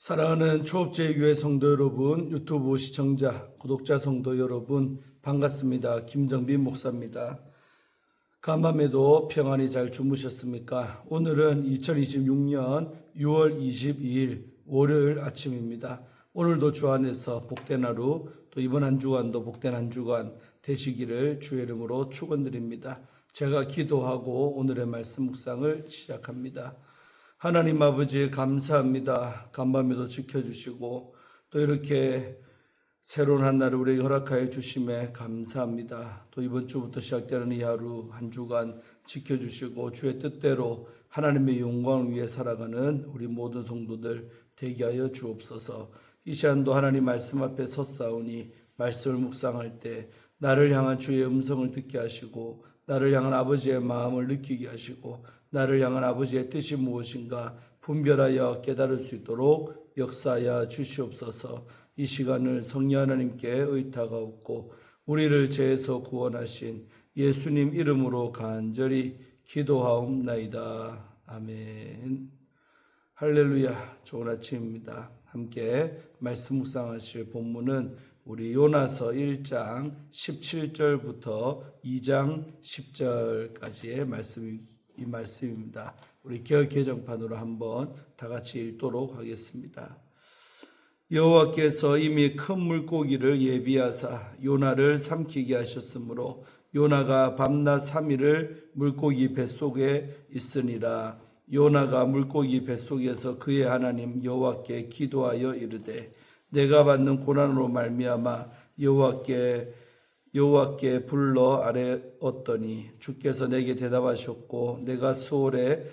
사랑하는 초업제교회 성도 여러분, 유튜브 시청자, 구독자 성도 여러분 반갑습니다. 김정빈 목사입니다. 간밤에도 평안히 잘 주무셨습니까? 오늘은 2026년 6월 22일 월요일 아침입니다. 오늘도 주 안에서 복된 하루, 또 이번 한 주간도 복된 한 주간 되시기를 주의 이름으로 축원드립니다. 제가 기도하고 오늘의 말씀 묵상을 시작합니다. 하나님 아버지 감사합니다. 간밤에도 지켜주시고 또 이렇게 새로운 한 날을 우리에게 허락하여 주심에 감사합니다. 또 이번 주부터 시작되는 이 하루 한 주간 지켜주시고 주의 뜻대로 하나님의 영광을 위해 살아가는 우리 모든 성도들 되게 하여 주옵소서. 이 시간도 하나님 말씀 앞에 섰사오니 말씀을 묵상할 때 나를 향한 주의 음성을 듣게 하시고 나를 향한 아버지의 마음을 느끼게 하시고 나를 향한 아버지의 뜻이 무엇인가 분별하여 깨달을 수 있도록 역사하여 주시옵소서. 이 시간을 성령 하나님께 의탁하옵고 우리를 죄에서 구원하신 예수님 이름으로 간절히 기도하옵나이다. 아멘. 할렐루야. 좋은 아침입니다. 함께 말씀 묵상하실 본문은 우리 요나서 1장 17절부터 2장 10절까지의 이 말씀입니다. 우리 개역 개정판으로 한번 다 같이 읽도록 하겠습니다. 여호와께서 이미 큰 물고기를 예비하사 요나를 삼키게 하셨으므로 요나가 밤낮 3일을 물고기 뱃속에 있으니라. 요나가 물고기 뱃속에서 그의 하나님 여호와께 기도하여 이르되 내가 받는 고난으로 말미암아 여호와께 불러 아뢰었더니 주께서 내게 대답하셨고 내가 수월에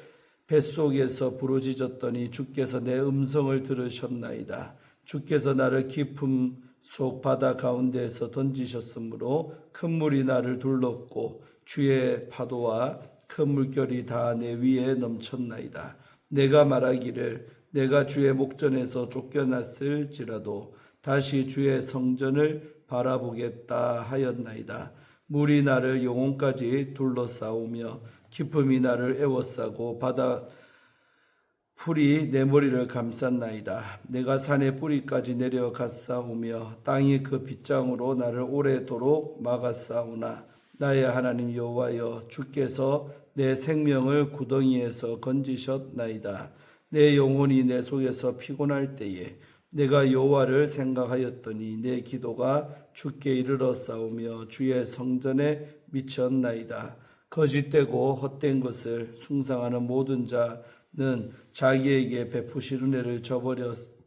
뱃속에서 부르짖었더니 주께서 내 음성을 들으셨나이다. 주께서 나를 깊음 속 바다 가운데에서 던지셨으므로 큰 물이 나를 둘렀고 주의 파도와 큰 물결이 다 내 위에 넘쳤나이다. 내가 말하기를 내가 주의 목전에서 쫓겨났을지라도 다시 주의 성전을 바라보겠다 하였나이다. 물이 나를 영혼까지 둘러싸우며 깊음이 나를 에워싸고 바다 풀이 내 머리를 감쌌나이다. 내가 산의 뿌리까지 내려갔사오며 땅이 그 빗장으로 나를 오래도록 막았사오나 나의 하나님 여호와여 주께서 내 생명을 구덩이에서 건지셨나이다. 내 영혼이 내 속에서 피곤할 때에 내가 여호와를 생각하였더니 내 기도가 주께 이르렀사오며 주의 성전에 미쳤나이다. 거짓되고 헛된 것을 숭상하는 모든 자는 자기에게 베푸실 은혜를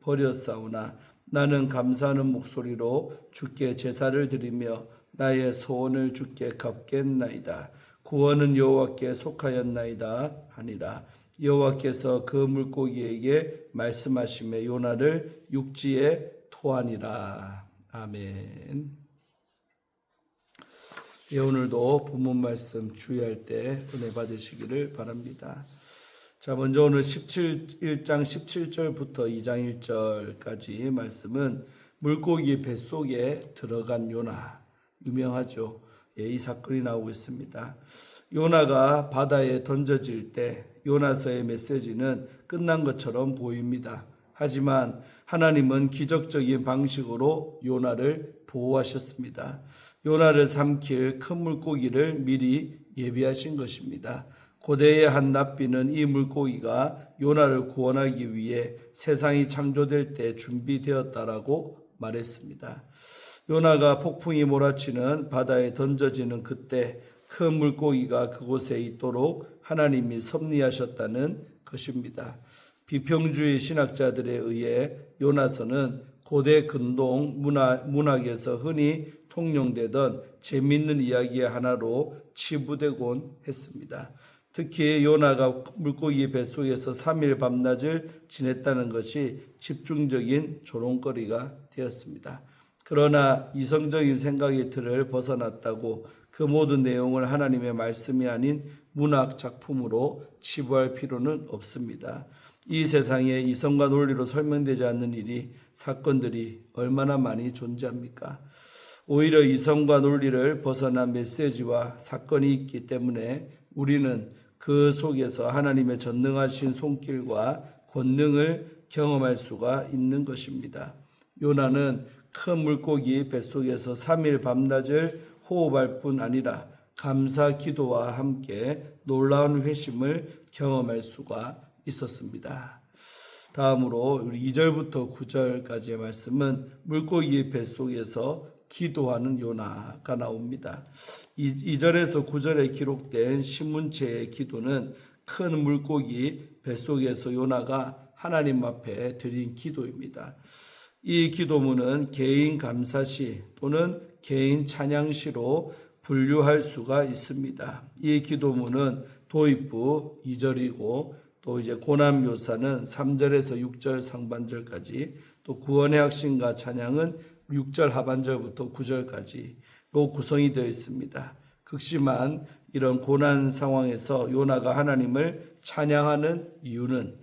버렸사오나 나는 감사하는 목소리로 주께 제사를 드리며 나의 소원을 주께 갚겠나이다. 구원은 여호와께 속하였나이다 하니라. 여호와께서 그 물고기에게 말씀하시며 요나를 육지에 토하니라. 아멘. 예, 오늘도 본문 말씀 주의할 때 은혜 받으시기를 바랍니다. 자, 먼저 오늘 1장 17절부터 2장 1절까지 말씀은 물고기 뱃속에 들어간 요나, 유명하죠. 예, 이 사건이 나오고 있습니다. 요나가 바다에 던져질 때 요나서의 메시지는 끝난 것처럼 보입니다. 하지만 하나님은 기적적인 방식으로 요나를 보호하셨습니다. 요나를 삼킬 큰 물고기를 미리 예비하신 것입니다. 고대의 한 납비는 이 물고기가 요나를 구원하기 위해 세상이 창조될 때 준비되었다라고 말했습니다. 요나가 폭풍이 몰아치는 바다에 던져지는 그때 큰 물고기가 그곳에 있도록 하나님이 섭리하셨다는 것입니다. 비평주의 신학자들에 의해 요나서는 고대 근동 문학에서 흔히 통용되던 재미있는 이야기의 하나로 치부되곤 했습니다. 특히 요나가 물고기 뱃속에서 3일 밤낮을 지냈다는 것이 집중적인 조롱거리가 되었습니다. 그러나 이성적인 생각의 틀을 벗어났다고 그 모든 내용을 하나님의 말씀이 아닌 문학 작품으로 치부할 필요는 없습니다. 이 세상에 이성과 논리로 설명되지 않는 사건들이 얼마나 많이 존재합니까? 오히려 이성과 논리를 벗어난 메시지와 사건이 있기 때문에 우리는 그 속에서 하나님의 전능하신 손길과 권능을 경험할 수가 있는 것입니다. 요나는 큰 물고기 뱃속에서 3일 밤낮을 호흡할 뿐 아니라 감사 기도와 함께 놀라운 회심을 경험할 수가 있었습니다. 다음으로 우리 2절부터 9절까지의 말씀은 물고기 뱃속에서 기도하는 요나가 나옵니다. 2절에서 9절에 기록된 신문체의 기도는 큰 물고기 뱃속에서 요나가 하나님 앞에 드린 기도입니다. 이 기도문은 개인 감사시 또는 개인 찬양시로 분류할 수가 있습니다. 이 기도문은 도입부 2절이고 또 이제 고난 묘사는 3절에서 6절 상반절까지, 또 구원의 확신과 찬양은 6절 하반절부터 9절까지로 구성이 되어 있습니다. 극심한 이런 고난 상황에서 요나가 하나님을 찬양하는 이유는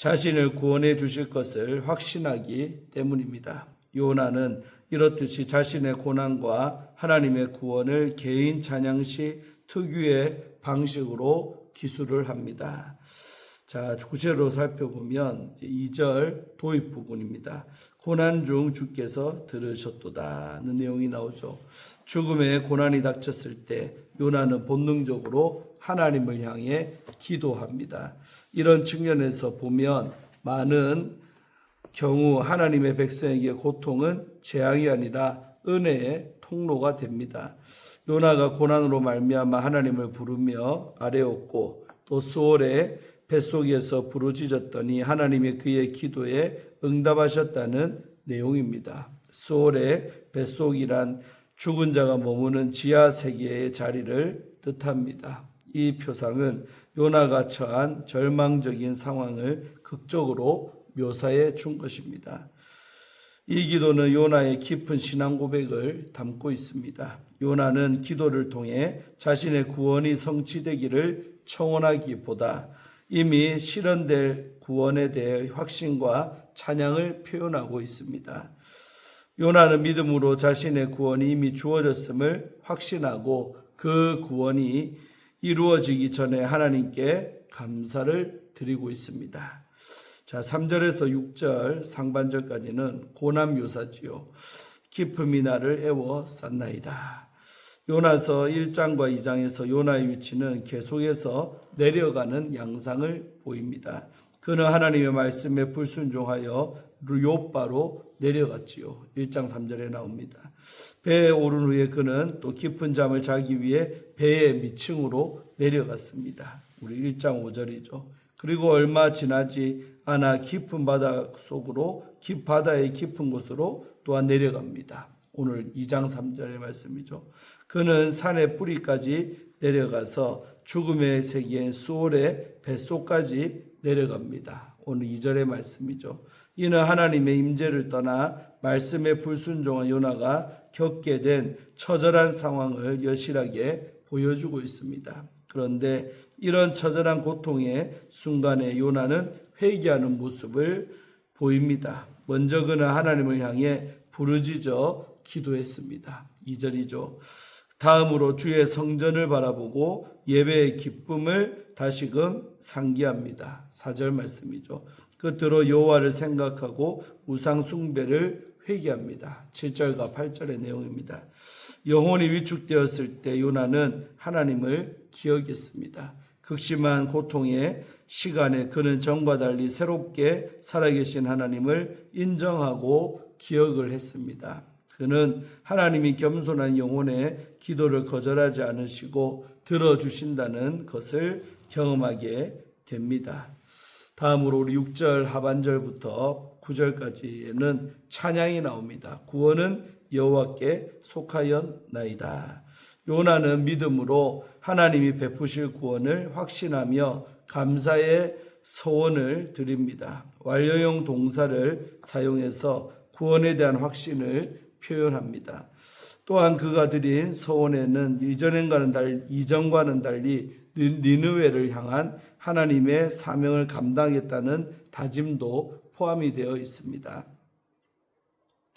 자신을 구원해 주실 것을 확신하기 때문입니다. 요나는 이렇듯이 자신의 고난과 하나님의 구원을 개인 찬양시 특유의 방식으로 기술을 합니다. 자, 구체로 살펴보면 2절 도입 부분입니다. 고난 중 주께서 들으셨도다는 내용이 나오죠. 죽음의 고난이 닥쳤을 때 요나는 본능적으로 하나님을 향해 기도합니다. 이런 측면에서 보면 많은 경우 하나님의 백성에게 고통은 재앙이 아니라 은혜의 통로가 됩니다. 요나가 고난으로 말미암아 하나님을 부르며 아뢰었고 또 수월의 뱃속에서 부르짖었더니 하나님이 그의 기도에 응답하셨다는 내용입니다. 수월의 뱃속이란 죽은 자가 머무는 지하 세계의 자리를 뜻합니다. 이 표상은 요나가 처한 절망적인 상황을 극적으로 묘사해 준 것입니다. 이 기도는 요나의 깊은 신앙 고백을 담고 있습니다. 요나는 기도를 통해 자신의 구원이 성취되기를 청원하기보다 이미 실현될 구원에 대해 확신과 찬양을 표현하고 있습니다. 요나는 믿음으로 자신의 구원이 이미 주어졌음을 확신하고 그 구원이 이루어지기 전에 하나님께 감사를 드리고 있습니다. 자, 3절에서 6절 상반절까지는 고난 묘사지요. 기쁨이 나를 애워쌌나이다. 요나서 1장과 2장에서 요나의 위치는 계속해서 내려가는 양상을 보입니다. 그는 하나님의 말씀에 불순종하여 요바로 내려갔지요. 1장 3절에 나옵니다. 배에 오른 후에 그는 또 깊은 잠을 자기 위해 배의 밑층으로 내려갔습니다. 우리 1장 5절이죠. 그리고 얼마 지나지 않아 깊은 바다 속으로 바다의 깊은 곳으로 또한 내려갑니다. 오늘 2장 3절의 말씀이죠. 그는 산의 뿌리까지 내려가서 죽음의 세계인 수월의 뱃속까지 내려갑니다. 오늘 2절의 말씀이죠. 이는 하나님의 임재를 떠나 말씀에 불순종한 요나가 겪게 된 처절한 상황을 여실하게 보여주고 있습니다. 그런데 이런 처절한 고통의 순간에 요나는 회개하는 모습을 보입니다. 먼저 그는 하나님을 향해 부르짖어 기도했습니다. 2절이죠. 다음으로 주의 성전을 바라보고 예배의 기쁨을 다시금 상기합니다. 4절 말씀이죠. 끝으로 여호와를 생각하고 우상 숭배를 회개합니다. 7절과 8절의 내용입니다. 영혼이 위축되었을 때 요나는 하나님을 기억했습니다. 극심한 고통의 시간에 그는 전과 달리 새롭게 살아계신 하나님을 인정하고 기억을 했습니다. 그는 하나님이 겸손한 영혼의 기도를 거절하지 않으시고 들어주신다는 것을 경험하게 됩니다. 다음으로 우리 6절 하반절부터 9절까지에는 찬양이 나옵니다. 구원은 여호와께 속하였나이다. 요나는 믿음으로 하나님이 베푸실 구원을 확신하며 감사의 서원을 드립니다. 완료형 동사를 사용해서 구원에 대한 확신을 표현합니다. 또한 그가 드린 서원에는 이전과는 달리 니느웨를 향한 하나님의 사명을 감당했다는 다짐도 포함이 되어 있습니다.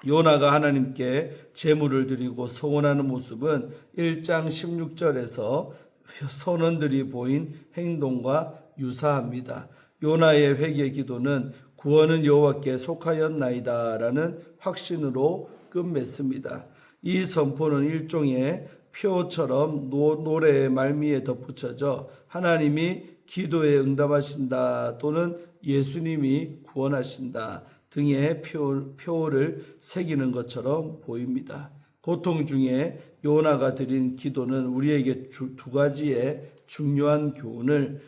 요나가 하나님께 제물을 드리고 서원하는 모습은 1장 16절에서 선원들이 보인 행동과 유사합니다. 요나의 회개 기도는 구원은 여호와께 속하였나이다라는 확신으로 끝맺습니다. 이 선포는 일종의 표처럼 노래의 말미에 덧붙여져 하나님이 기도에 응답하신다 또는 예수님이 구원하신다 등의 표를 새기는 것처럼 보입니다. 고통 중에 요나가 드린 기도는 우리에게 두 가지의 중요한 교훈을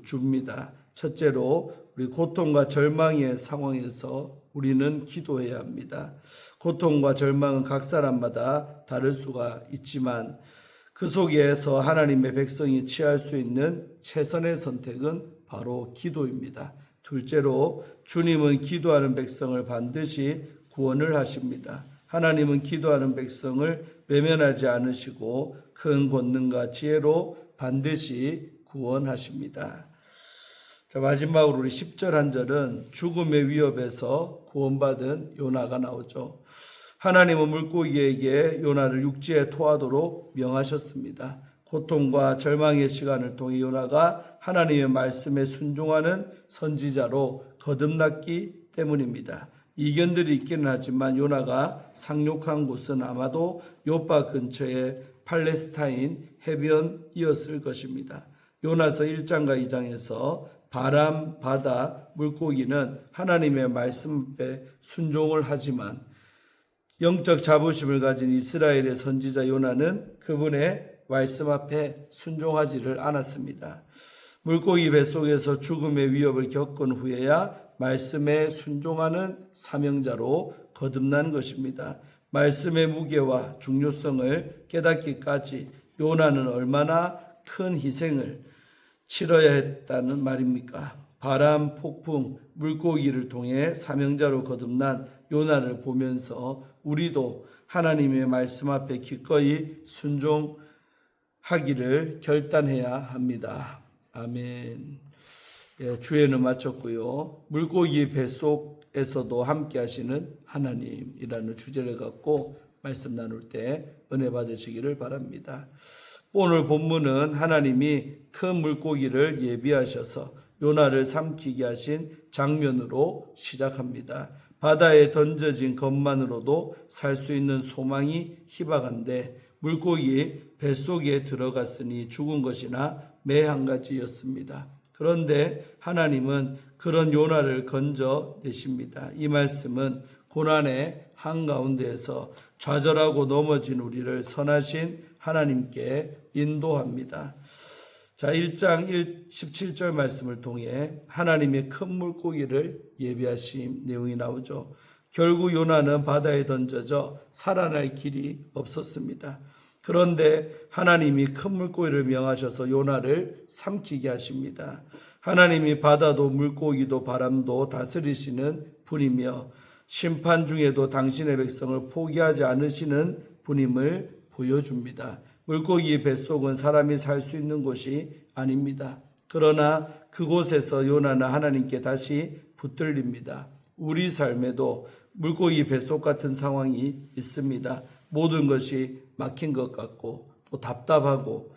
줍니다. 첫째로 우리 고통과 절망의 상황에서 우리는 기도해야 합니다. 고통과 절망은 각 사람마다 다를 수가 있지만 그 속에서 하나님의 백성이 취할 수 있는 최선의 선택은 바로 기도입니다. 둘째로 주님은 기도하는 백성을 반드시 구원을 하십니다. 하나님은 기도하는 백성을 외면하지 않으시고 큰 권능과 지혜로 반드시 구원하십니다. 자, 마지막으로 우리 10절 한 절은 죽음의 위협에서 구원받은 요나가 나오죠. 하나님은 물고기에게 요나를 육지에 토하도록 명하셨습니다. 고통과 절망의 시간을 통해 요나가 하나님의 말씀에 순종하는 선지자로 거듭났기 때문입니다. 이견들이 있기는 하지만 요나가 상륙한 곳은 아마도 요파 근처의 팔레스타인 해변이었을 것입니다. 요나서 1장과 2장에서 바람, 바다, 물고기는 하나님의 말씀에 순종을 하지만 영적 자부심을 가진 이스라엘의 선지자 요나는 그분의 말씀 앞에 순종하지를 않았습니다. 물고기 뱃속에서 죽음의 위협을 겪은 후에야 말씀에 순종하는 사명자로 거듭난 것입니다. 말씀의 무게와 중요성을 깨닫기까지 요나는 얼마나 큰 희생을 치러야 했다는 말입니까? 바람, 폭풍, 물고기를 통해 사명자로 거듭난 요나를 보면서 우리도 하나님의 말씀 앞에 기꺼이 순종하기를 결단해야 합니다. 아멘. 예, 주에는 마쳤고요. 물고기 뱃속에서도 함께 하시는 하나님이라는 주제를 갖고 말씀 나눌 때 은혜 받으시기를 바랍니다. 오늘 본문은 하나님이 큰 물고기를 예비하셔서 요나를 삼키게 하신 장면으로 시작합니다. 바다에 던져진 것만으로도 살 수 있는 소망이 희박한데 물고기 뱃속에 들어갔으니 죽은 것이나 매 한 가지였습니다. 그런데 하나님은 그런 요나를 건져내십니다. 이 말씀은 고난의 한가운데에서 좌절하고 넘어진 우리를 선하신 하나님께 인도합니다. 자, 1장 17절 말씀을 통해 하나님의 큰 물고기를 예비하신 내용이 나오죠. 결국 요나는 바다에 던져져 살아날 길이 없었습니다. 그런데 하나님이 큰 물고기를 명하셔서 요나를 삼키게 하십니다. 하나님이 바다도 물고기도 바람도 다스리시는 분이며 심판 중에도 당신의 백성을 포기하지 않으시는 분임을 보여줍니다. 물고기 뱃속은 사람이 살 수 있는 곳이 아닙니다. 그러나 그곳에서 요나는 하나님께 다시 붙들립니다. 우리 삶에도 물고기 뱃속 같은 상황이 있습니다. 모든 것이 막힌 것 같고 또 답답하고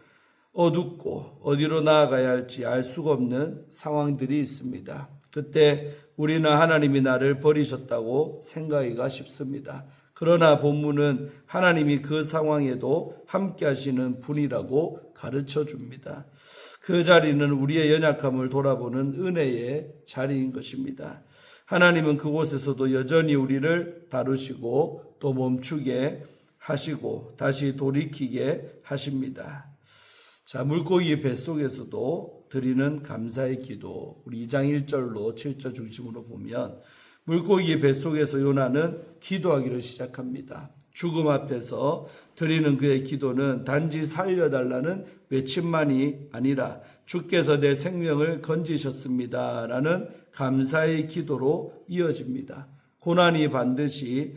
어둡고 어디로 나아가야 할지 알 수가 없는 상황들이 있습니다. 그때 우리는 하나님이 나를 버리셨다고 생각하기가 쉽습니다. 그러나 본문은 하나님이 그 상황에도 함께 하시는 분이라고 가르쳐 줍니다. 그 자리는 우리의 연약함을 돌아보는 은혜의 자리인 것입니다. 하나님은 그곳에서도 여전히 우리를 다루시고 또 멈추게 하시고 다시 돌이키게 하십니다. 자, 물고기 뱃속에서도 드리는 감사의 기도, 우리 2장 1절로 7절 중심으로 보면 물고기 뱃속에서 요나는 기도하기를 시작합니다. 죽음 앞에서 드리는 그의 기도는 단지 살려달라는 외침만이 아니라 주께서 내 생명을 건지셨습니다 라는 감사의 기도로 이어집니다. 고난이 반드시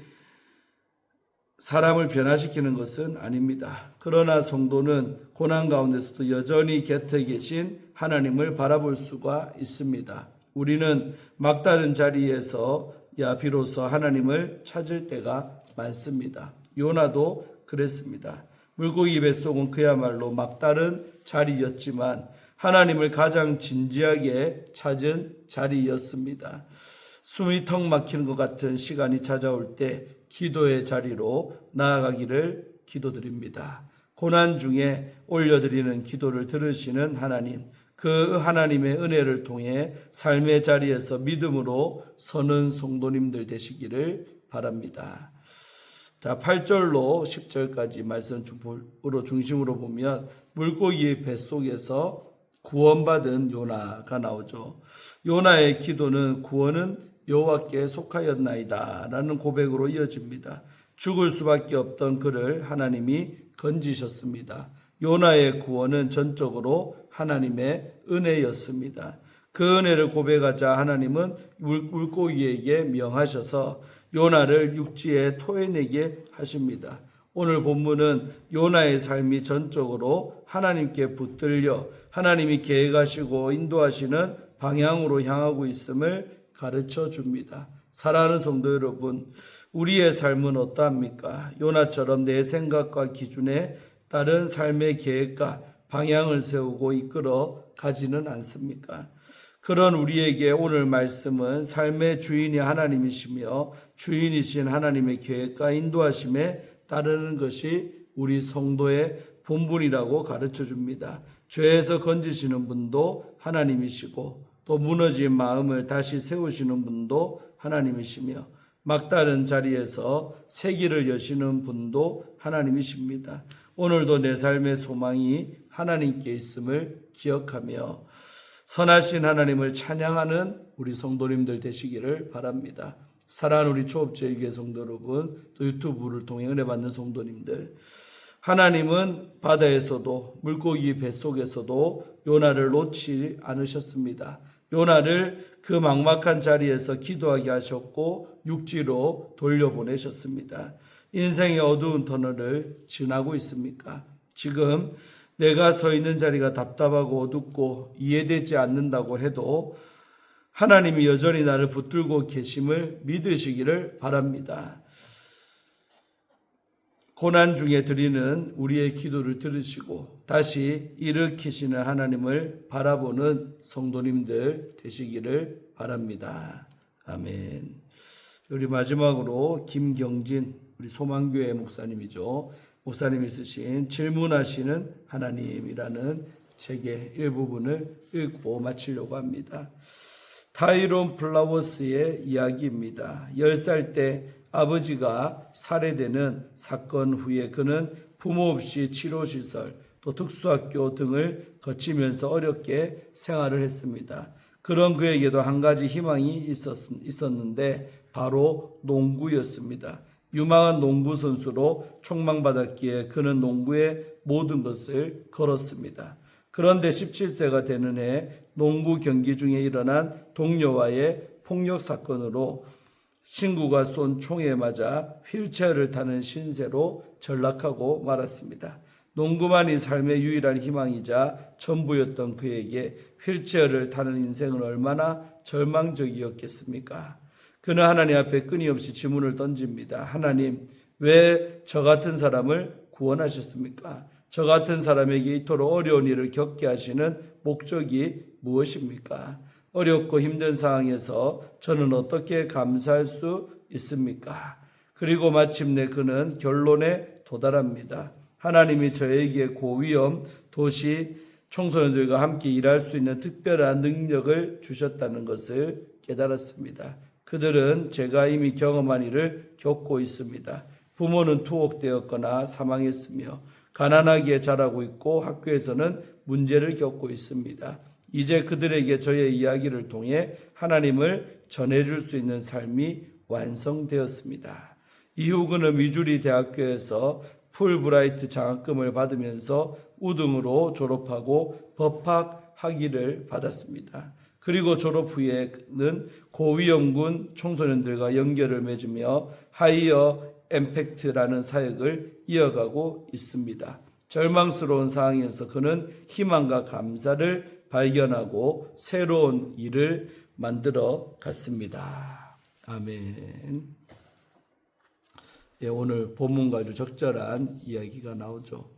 사람을 변화시키는 것은 아닙니다. 그러나 성도는 고난 가운데서도 여전히 곁에 계신 하나님을 바라볼 수가 있습니다. 우리는 막다른 자리에서 비로소 하나님을 찾을 때가 많습니다. 요나도 그랬습니다. 물고기 뱃속은 그야말로 막다른 자리였지만 하나님을 가장 진지하게 찾은 자리였습니다. 숨이 턱 막히는 것 같은 시간이 찾아올 때 기도의 자리로 나아가기를 기도드립니다. 고난 중에 올려드리는 기도를 들으시는 하나님, 그 하나님의 은혜를 통해 삶의 자리에서 믿음으로 서는 성도님들 되시기를 바랍니다. 자, 8절로 10절까지 말씀으로 중심으로 보면 물고기의 뱃속에서 구원받은 요나가 나오죠. 요나의 기도는 구원은 여호와께 속하였나이다 라는 고백으로 이어집니다. 죽을 수밖에 없던 그를 하나님이 건지셨습니다. 요나의 구원은 전적으로 하나님의 은혜였습니다. 그 은혜를 고백하자 하나님은 물고기에게 명하셔서 요나를 육지에 토해내게 하십니다. 오늘 본문은 요나의 삶이 전적으로 하나님께 붙들려 하나님이 계획하시고 인도하시는 방향으로 향하고 있음을 가르쳐 줍니다. 사랑하는 성도 여러분, 우리의 삶은 어떠합니까? 요나처럼 내 생각과 기준에 따른 삶의 계획과 방향을 세우고 이끌어 가지는 않습니까? 그런 우리에게 오늘 말씀은 삶의 주인이 하나님이시며 주인이신 하나님의 계획과 인도하심에 따르는 것이 우리 성도의 본분이라고 가르쳐 줍니다. 죄에서 건지시는 분도 하나님이시고 또 무너진 마음을 다시 세우시는 분도 하나님이시며 막다른 자리에서 새 길을 여시는 분도 하나님이십니다. 오늘도 내 삶의 소망이 하나님께 있음을 기억하며 선하신 하나님을 찬양하는 우리 성도님들 되시기를 바랍니다. 사랑하는 우리 초업제일교회 성도 여러분, 또 유튜브를 통해 은혜 받는 성도님들, 하나님은 바다에서도 물고기 뱃속에서도 요나를 놓지 않으셨습니다. 요나를 그 막막한 자리에서 기도하게 하셨고 육지로 돌려보내셨습니다. 인생의 어두운 터널을 지나고 있습니까? 지금 내가 서 있는 자리가 답답하고 어둡고 이해되지 않는다고 해도 하나님이 여전히 나를 붙들고 계심을 믿으시기를 바랍니다. 고난 중에 드리는 우리의 기도를 들으시고 다시 일으키시는 하나님을 바라보는 성도님들 되시기를 바랍니다. 아멘. 우리 마지막으로 김경진 우리 소망교회 목사님이죠. 목사님이 쓰신 질문하시는 하나님이라는 책의 일부분을 읽고 마치려고 합니다. 타이론 플라워스의 이야기입니다. 10살 때 아버지가 살해되는 사건 후에 그는 부모 없이 치료시설 또 특수학교 등을 거치면서 어렵게 생활을 했습니다. 그런 그에게도 한 가지 희망이 있었는데 바로 농구였습니다. 유망한 농구 선수로 촉망받았기에 그는 농구의 모든 것을 걸었습니다. 그런데 17세가 되는 해 농구 경기 중에 일어난 동료와의 폭력 사건으로 친구가 쏜 총에 맞아 휠체어를 타는 신세로 전락하고 말았습니다. 농구만이 삶의 유일한 희망이자 전부였던 그에게 휠체어를 타는 인생은 얼마나 절망적이었겠습니까? 그는 하나님 앞에 끊임없이 질문을 던집니다. 하나님, 왜 저 같은 사람을 구원하셨습니까? 저 같은 사람에게 이토록 어려운 일을 겪게 하시는 목적이 무엇입니까? 어렵고 힘든 상황에서 저는 어떻게 감사할 수 있습니까? 그리고 마침내 그는 결론에 도달합니다. 하나님이 저에게 고위험 도시 청소년들과 함께 일할 수 있는 특별한 능력을 주셨다는 것을 깨달았습니다. 그들은 제가 이미 경험한 일을 겪고 있습니다. 부모는 투옥되었거나 사망했으며 가난하게 자라고 있고 학교에서는 문제를 겪고 있습니다. 이제 그들에게 저의 이야기를 통해 하나님을 전해줄 수 있는 삶이 완성되었습니다. 이후 그는 미주리 대학교에서 풀브라이트 장학금을 받으면서 우등으로 졸업하고 법학 학위를 받았습니다. 그리고 졸업 후에는 고위험군 청소년들과 연결을 맺으며 하이어 엠팩트라는 사역을 이어가고 있습니다. 절망스러운 상황에서 그는 희망과 감사를 발견하고 새로운 일을 만들어 갔습니다. 아멘. 예, 오늘 본문과 아주 적절한 이야기가 나오죠.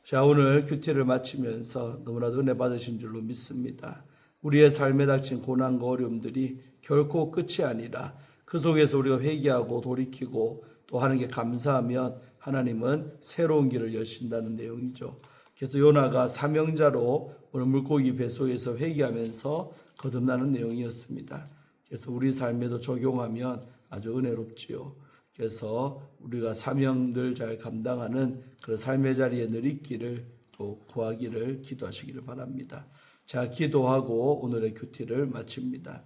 자, 오늘 큐티를 마치면서 너무나도 은혜 받으신 줄로 믿습니다. 우리의 삶에 닥친 고난과 어려움들이 결코 끝이 아니라 그 속에서 우리가 회개하고 돌이키고 또 하는 게 감사하면 하나님은 새로운 길을 여신다는 내용이죠. 그래서 요나가 사명자로 오늘 물고기 뱃속에서 회개하면서 거듭나는 내용이었습니다. 그래서 우리 삶에도 적용하면 아주 은혜롭지요. 그래서 우리가 사명을 잘 감당하는 그런 삶의 자리에 늘 있기를 또 구하기를 기도하시기를 바랍니다. 자, 기도하고 오늘의 큐티를 마칩니다.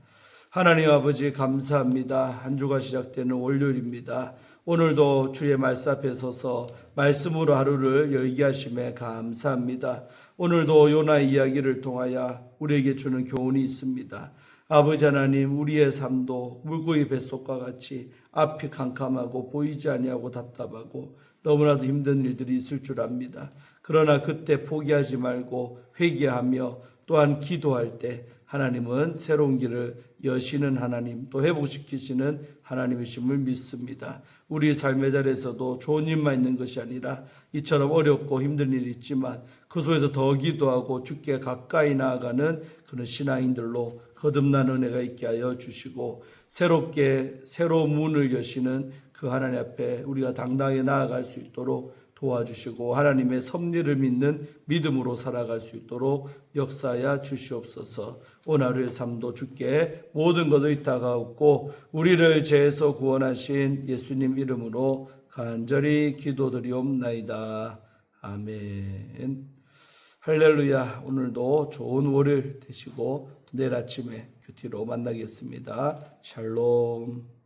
하나님 아버지 감사합니다. 한 주가 시작되는 월요일입니다. 오늘도 주의 말씀 앞에 서서 말씀으로 하루를 열게 하심에 감사합니다. 오늘도 요나의 이야기를 통하여 우리에게 주는 교훈이 있습니다. 아버지 하나님, 우리의 삶도 물고기 뱃속과 같이 앞이 캄캄하고 보이지 아니하고 답답하고 너무나도 힘든 일들이 있을 줄 압니다. 그러나 그때 포기하지 말고 회개하며 또한 기도할 때 하나님은 새로운 길을 여시는 하나님, 또 회복시키시는 하나님이심을 믿습니다. 우리 삶의 자리에서도 좋은 일만 있는 것이 아니라 이처럼 어렵고 힘든 일이 있지만 그 속에서 더 기도하고 주께 가까이 나아가는 그런 신앙인들로 거듭나는 은혜가 있게 하여 주시고 새롭게 새로운 문을 여시는 그 하나님 앞에 우리가 당당하게 나아갈 수 있도록 도와주시고 하나님의 섭리를 믿는 믿음으로 살아갈 수 있도록 역사하여 주시옵소서. 오늘 하루의 삶도 주께 모든 것을 의탁하옵고 우리를 죄에서 구원하신 예수님 이름으로 간절히 기도드리옵나이다. 아멘. 할렐루야. 오늘도 좋은 월요일 되시고 내일 아침에 큐티로 만나겠습니다. 샬롬.